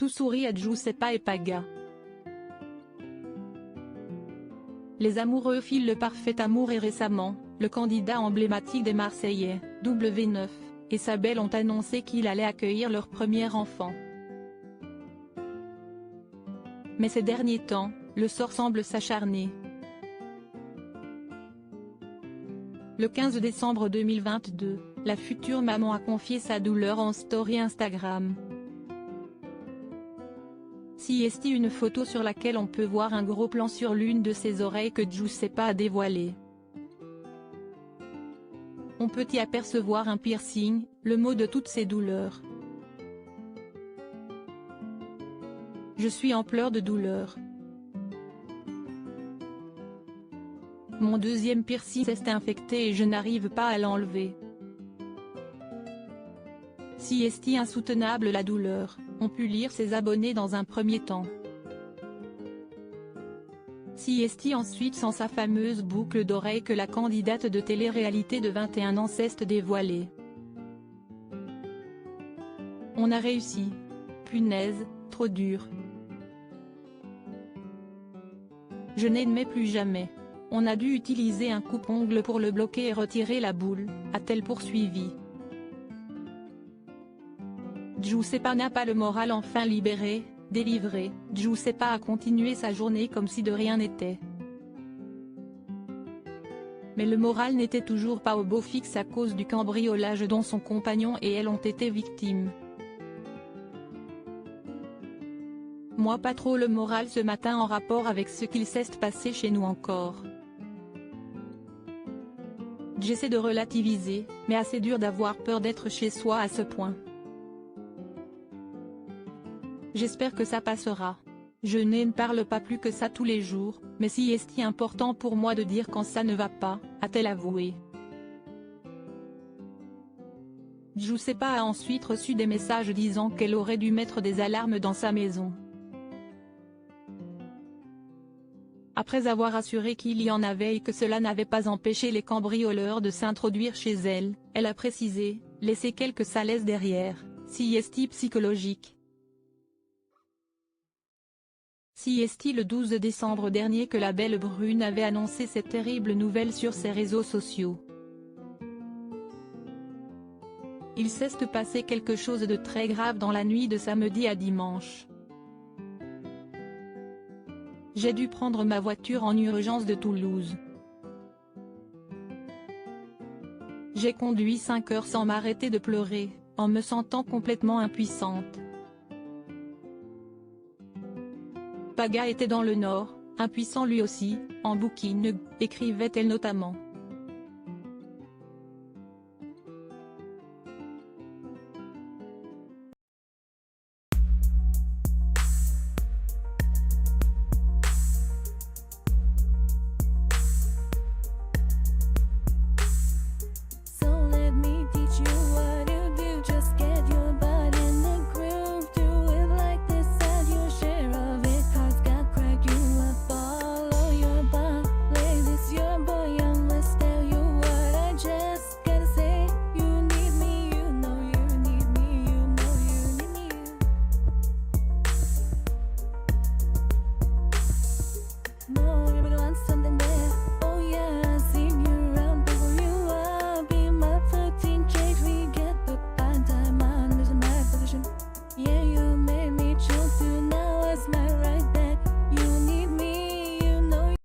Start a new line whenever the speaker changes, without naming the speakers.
Tout sourit à Giuseppa et Paga. Les amoureux filent le parfait amour et récemment, le candidat emblématique des Marseillais, W9, et Sabel ont annoncé qu'il allait accueillir leur premier enfant. Mais ces derniers temps, le sort semble s'acharner. Le 15 décembre 2022, la future maman a confié sa douleur en story Instagram. Siesti, une photo sur laquelle on peut voir un gros plan sur l'une de ses oreilles que Giuseppa a dévoilée. On peut y apercevoir un piercing, le mot de toutes ses douleurs. Je suis en pleurs de douleur. Mon deuxième piercing s'est infecté et je n'arrive pas à l'enlever. Siesti, insoutenable la douleur, ont pu lire ses abonnés dans un premier temps. Siesti ensuite sans sa fameuse boucle d'oreille que la candidate de télé-réalité de 21 ans s'est dévoilée. On a réussi. Punaise, trop dur. Je n'aimais plus jamais. On a dû utiliser un coupe-ongle pour le bloquer et retirer la boule, a-t-elle poursuivi. Giuseppa n'a pas le moral enfin libéré, délivré. Giuseppa a continué sa journée comme si de rien n'était. Mais le moral n'était toujours pas au beau fixe à cause du cambriolage dont son compagnon et elle ont été victimes. Moi pas trop le moral ce matin en rapport avec ce qu'il s'est passé chez nous encore. J'essaie de relativiser, mais assez dur d'avoir peur d'être chez soi à ce point. J'espère que ça passera. Je ne parle pas plus que ça tous les jours, mais si est important pour moi de dire quand ça ne va pas, a-t-elle avoué. Giuseppa a ensuite reçu des messages disant qu'elle aurait dû mettre des alarmes dans sa maison. Après avoir assuré qu'il y en avait et que cela n'avait pas empêché les cambrioleurs de s'introduire chez elle, elle a précisé, laisser quelques salaises derrière, siesti psychologique. Siesti le 12 décembre dernier que la belle brune avait annoncé cette terrible nouvelle sur ses réseaux sociaux. Il s'est passé quelque chose de très grave dans la nuit de samedi à dimanche. J'ai dû prendre ma voiture en urgence de Toulouse. J'ai conduit 5 heures sans m'arrêter de pleurer, en me sentant complètement impuissante. Paga était dans le Nord, impuissant lui aussi, en bouquine, écrivait-elle notamment.